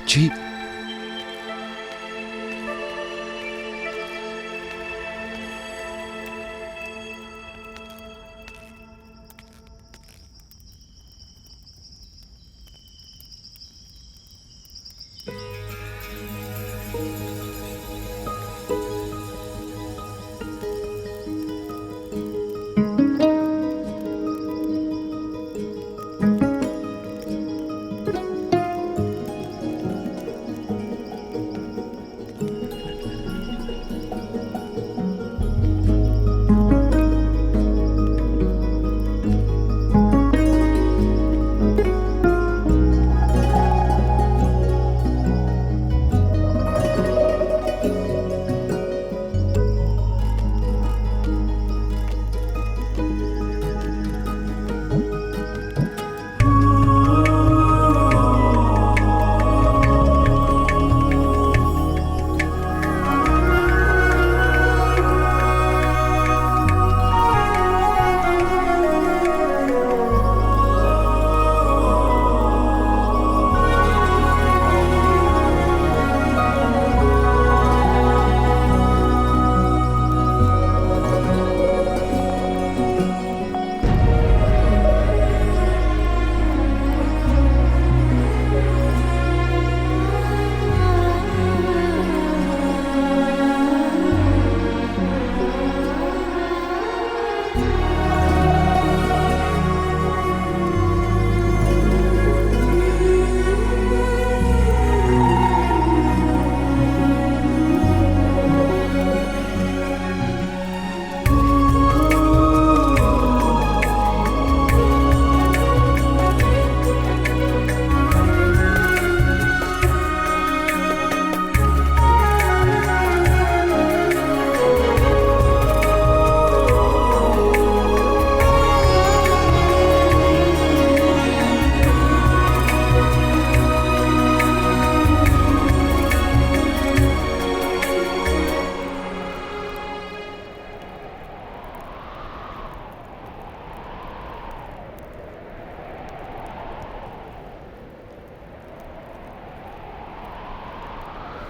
जी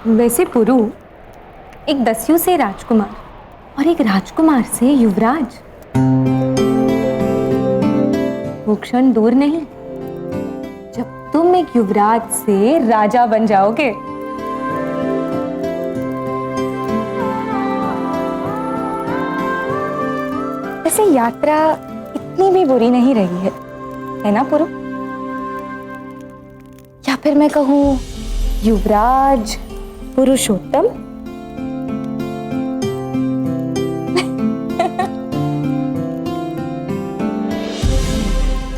वैसे पुरु, एक दस्यु से राजकुमार और एक राजकुमार से युवराज, वो क्षण दूर नहीं जब तुम एक युवराज से राजा बन जाओगे। वैसे यात्रा इतनी भी बुरी नहीं रही है ना पुरु? या फिर मैं कहूं युवराज पुरुषोत्तम।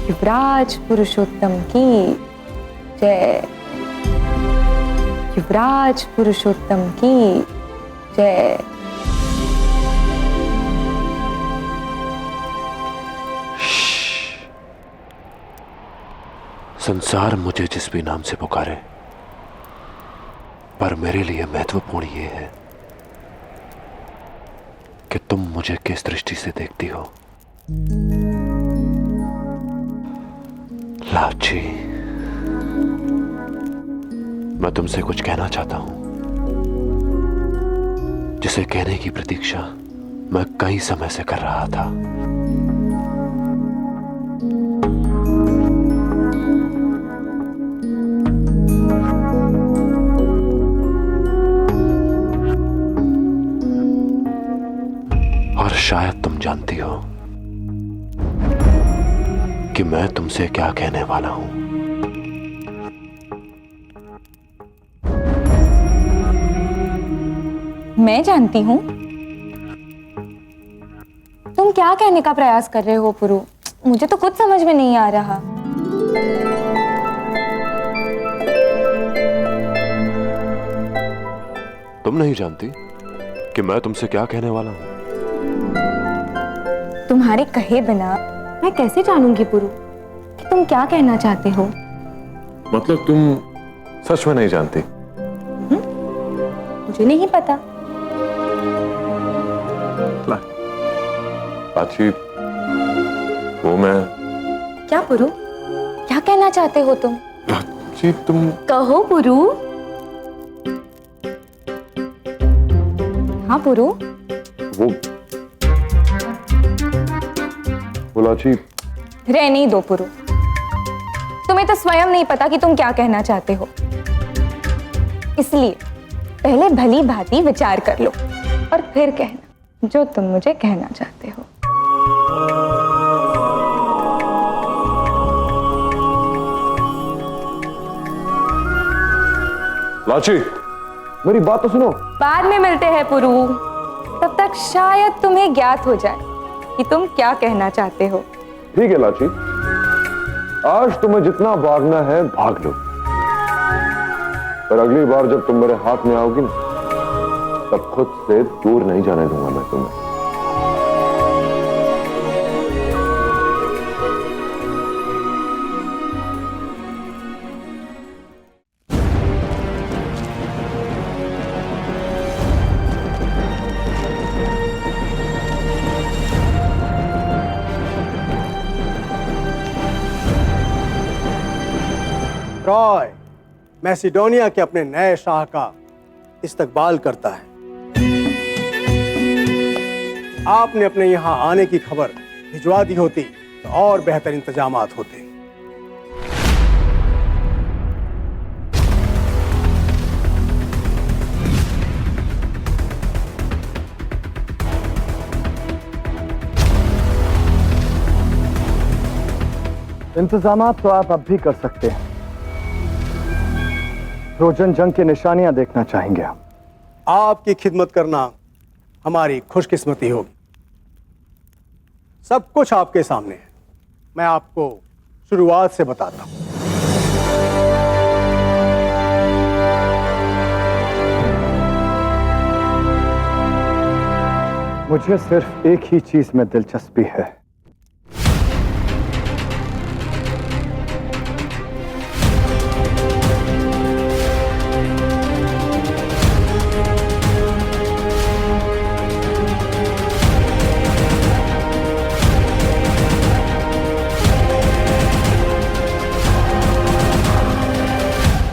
युवराज पुरुषोत्तम की जय। युवराज पुरुषोत्तम की जय। संसार मुझे जिस भी नाम से पुकारे, पर मेरे लिए महत्वपूर्ण यह है कि तुम मुझे किस दृष्टि से देखती हो। लाची, मैं तुमसे कुछ कहना चाहता हूं, जिसे कहने की प्रतीक्षा मैं कई समय से कर रहा था। और शायद तुम जानती हो कि मैं तुमसे क्या कहने वाला हूं। मैं जानती हूं तुम क्या कहने का प्रयास कर रहे हो पुरु। मुझे तो कुछ समझ में नहीं आ रहा। तुम नहीं जानती कि मैं तुमसे क्या कहने वाला हूं? तुम्हारे कहे बिना मैं कैसे जानूंगी पुरु कि तुम क्या कहना चाहते हो? मतलब तुम सच में नहीं जानती? मुझे नहीं पता। लाची, वो मैं। क्या पुरु, क्या कहना चाहते हो तुम? लाची, तुम कहो पुरु। हाँ पुरु, वो लाची। रहने ही दो पुरु। तुम्हें तो स्वयं नहीं पता कि तुम क्या कहना चाहते हो, इसलिए पहले भली भांति विचार कर लो और फिर कहना जो तुम मुझे कहना चाहते हो। लाची, मेरी बात तो सुनो। बाद में मिलते हैं पुरु, तब तक शायद तुम्हें ज्ञात हो जाए कि तुम क्या कहना चाहते हो। ठीक है लाची, आज तुम्हें जितना भागना है भाग लो, पर अगली बार जब तुम मेरे हाथ में आओगी ना, तब खुद से दूर नहीं जाने दूंगा मैं तुम्हें। ट्रॉय मैसिडोनिया के अपने नए शाह का इस्तकबाल करता है। आपने अपने यहां आने की खबर भिजवा दी होती तो और बेहतर इंतजामात होते। इंतजामात तो आप अब भी कर सकते हैं। ट्रोजन जंग की निशानियां देखना चाहेंगे हम। आपकी खिदमत करना हमारी खुशकिस्मती होगी। सब कुछ आपके सामने है, मैं आपको शुरुआत से बताता हूं। मुझे सिर्फ एक ही चीज में दिलचस्पी है,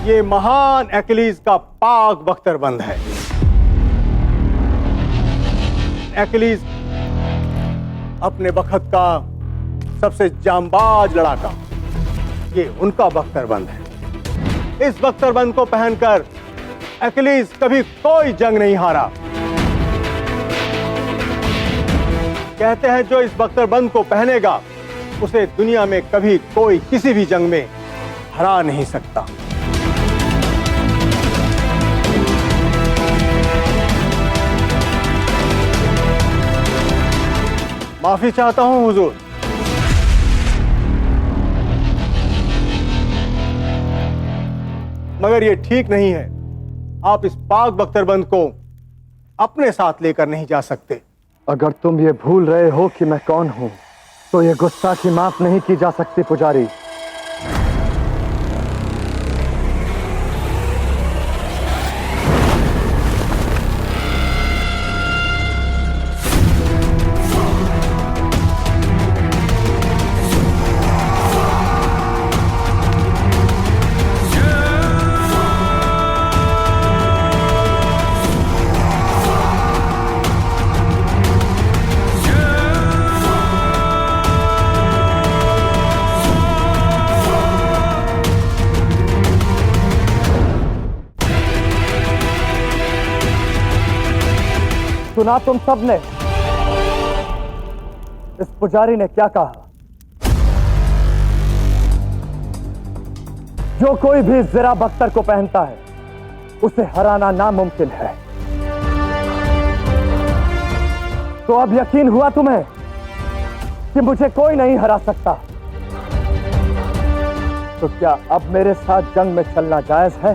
ये महान एक्लीज का पाक बख्तरबंद है। एक्लीज अपने वक्त का सबसे जांबाज लड़ाका, ये उनका बख्तरबंद है। इस बख्तरबंद को पहनकर एक्लीज कभी कोई जंग नहीं हारा। कहते हैं जो इस बख्तरबंद को पहनेगा उसे दुनिया में कभी कोई किसी भी जंग में हरा नहीं सकता। माफी चाहता हूं हुजूर। मगर यह ठीक नहीं है, आप इस पाक बख्तरबंद को अपने साथ लेकर नहीं जा सकते। अगर तुम ये भूल रहे हो कि मैं कौन हूं, तो ये गुस्ताखी माफ नहीं की जा सकती पुजारी। सुना तुम सब ने इस पुजारी ने क्या कहा? जो कोई भी ज़रा बख्तर को पहनता है उसे हराना नामुमकिन है। तो अब यकीन हुआ तुम्हें कि मुझे कोई नहीं हरा सकता। तो क्या अब मेरे साथ जंग में चलना जायज है?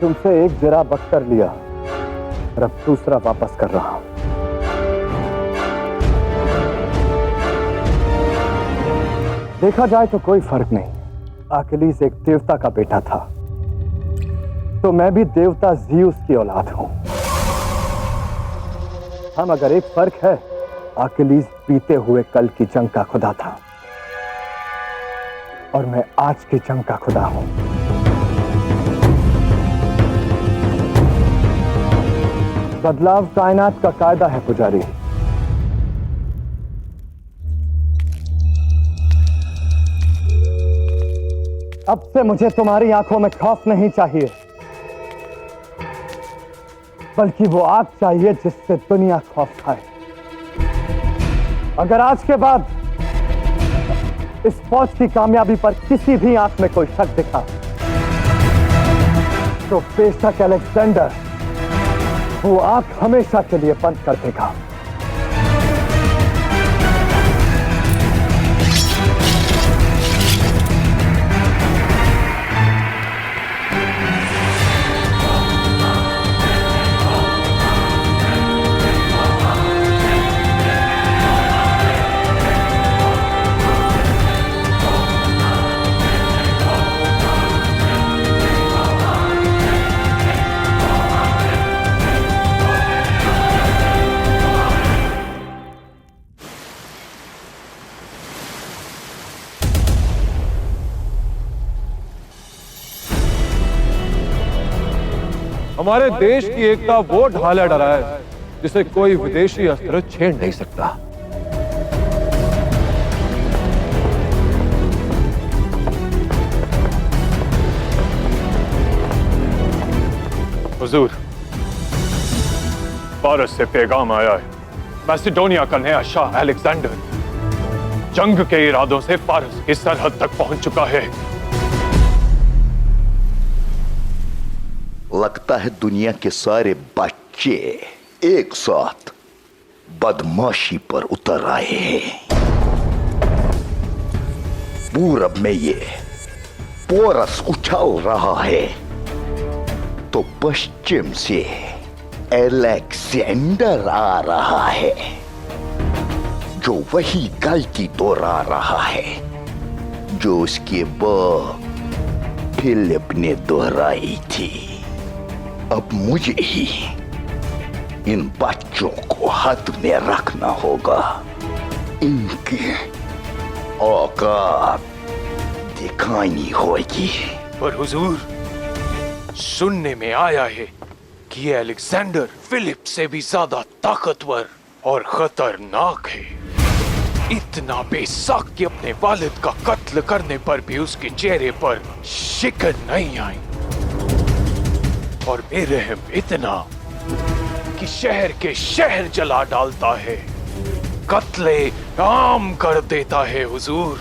तुमसे एक ज़रा बख्तर लिया और अब दूसरा वापस कर रहा हूं। देखा जाए तो कोई फर्क नहीं। अकीलीस एक देवता का बेटा था, तो मैं भी देवता ज़ीउस की औलाद हूं। हम मगर एक फर्क है, अकिलीज बीते हुए कल की जंग का खुदा था और मैं आज की जंग का खुदा हूं। बदलाव कायनात का कायदा है पुजारी। अब से मुझे तुम्हारी आंखों में खौफ नहीं चाहिए, बल्कि वो आग चाहिए जिससे दुनिया खौफ खाए। अगर आज के बाद इस फौज की कामयाबी पर किसी भी आंख में कोई शक दिखा, तो बेशक अलेक्जेंडर वो आंख हमेशा के लिए बंद कर देगा। हमारे देश की एकता वो ढाला डरा है जिसे कोई विदेशी अस्त्र छेड़ नहीं सकता। हुजूर, फारस से पैगाम आया है। मैसिडोनिया का नया शाह अलेक्जेंडर जंग के इरादों से फारस की सरहद तक पहुंच चुका है। लगता है दुनिया के सारे बच्चे एक साथ बदमाशी पर उतर आए हैं। पूरब में ये पोरस उछल रहा है तो पश्चिम से अलेक्जेंडर आ रहा है, जो वही गलती दोहरा रहा है जो उसके बाप फिलिप ने दोहराई थी। अब मुझे ही इन बच्चों को हद में रखना होगा, इनकी औकात दिखानी होगी। पर हुजूर, सुनने में आया है कि ये अलेक्जेंडर फिलिप से भी ज्यादा ताकतवर और खतरनाक है। इतना बेशक कि अपने वालिद का कत्ल करने पर भी उसके चेहरे पर शिकन नहीं आई, और बेरहम इतना कि शहर के शहर जला डालता है, कत्ले आम कर देता है। हुजूर,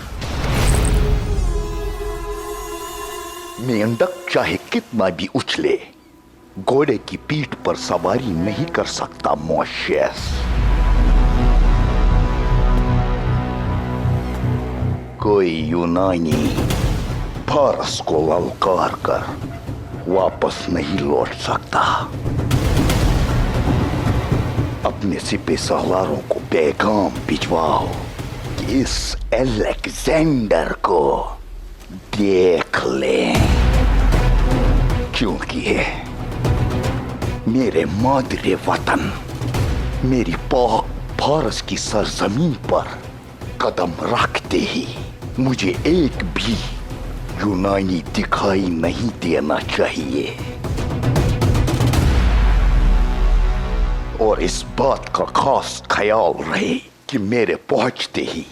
मेंढक चाहे कितना भी उछले, घोड़े की पीठ पर सवारी नहीं कर सकता मोशेस। कोई यूनानी फारस को ललकार कर वापस नहीं लौट सकता। अपने सिपे सालारों को पैगाम भिजवाओ कि इस अलेक्जेंडर को देख लें, क्योंकि मेरे मादरे वतन, मेरी पाक फारस की सरजमीन पर कदम रखते ही मुझे एक भी यूनानी दिखाई नहीं देना चाहिए। और इस बात का खास ख्याल रहे कि मेरे पहुंचते ही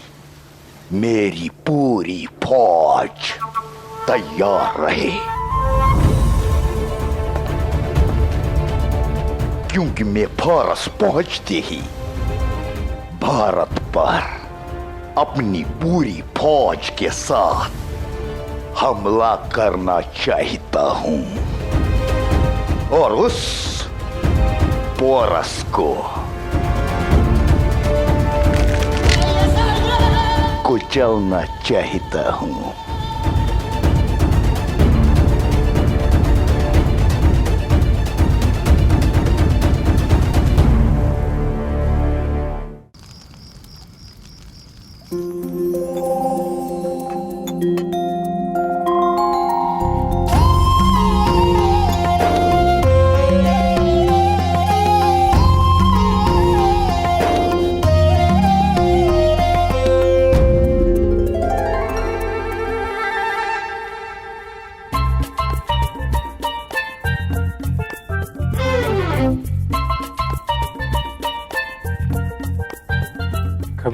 मेरी पूरी फौज तैयार रहे, क्योंकि मैं फारस पहुंचते ही भारत पर अपनी पूरी फौज के साथ हमला करना चाहता हूं और उस पोरस को कुचलना चाहता हूं।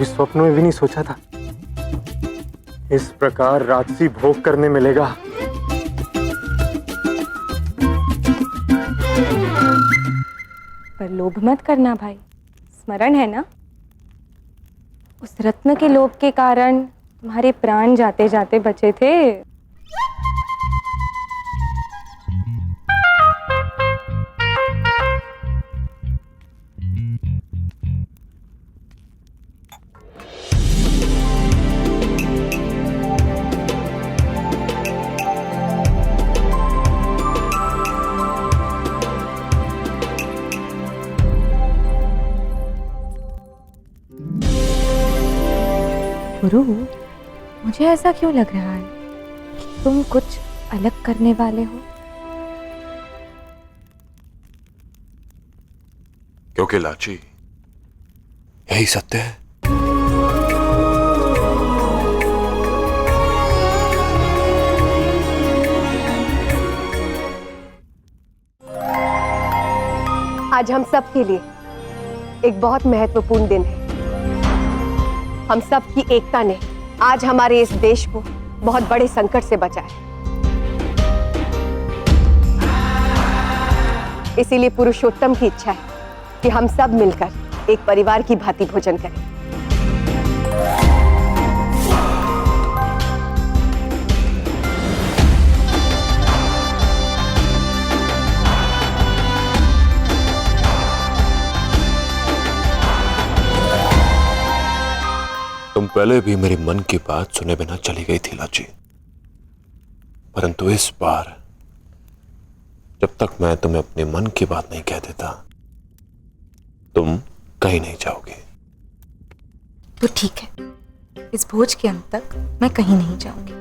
कभी स्वप्न में भी नहीं सोचा था इस प्रकार राजसी भोग करने मिलेगा। पर लोभ मत करना भाई, स्मरण है ना, उस रत्न के लोभ के कारण तुम्हारे प्राण जाते जाते बचे थे। गुरु, मुझे ऐसा क्यों लग रहा है कि तुम कुछ अलग करने वाले हो? क्योंकि लाची यही सत्य है। आज हम सब के लिए एक बहुत महत्वपूर्ण दिन है। हम सब की एकता ने आज हमारे इस देश को बहुत बड़े संकट से बचाया। इसीलिए पुरुषोत्तम की इच्छा है कि हम सब मिलकर एक परिवार की भांति भोजन करें। तुम पहले भी मेरे मन की बात सुने बिना चली गई थी लाची, परंतु इस बार जब तक मैं तुम्हें अपने मन की बात नहीं कह देता तुम कहीं नहीं जाओगे। तो ठीक है, इस भोज के अंत तक मैं कहीं नहीं जाऊंगी,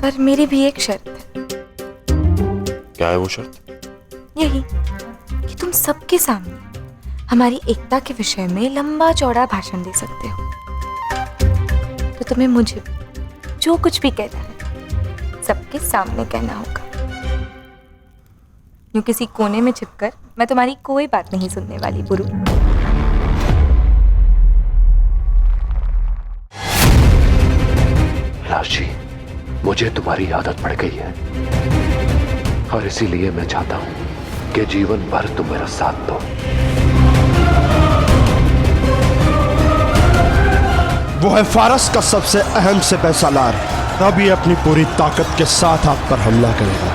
पर मेरी भी एक शर्त है। क्या है वो शर्त? यही कि तुम सबके सामने हमारी एकता के विषय में लंबा चौड़ा भाषण दे सकते हो। तो तुम्हें मुझे जो कुछ भी कहना है सबके सामने कहना होगा। यूं किसी कोने में छिपकर मैं तुम्हारी कोई बात नहीं सुनने वाली गुरु। लाची, मुझे तुम्हारी आदत पड़ गई है और इसीलिए मैं चाहता हूं कि जीवन भर तुम मेरा साथ दो। वो है फारस का सबसे अहम सिपह सालार, तभी अपनी पूरी ताकत के साथ आप पर हमला करेगा।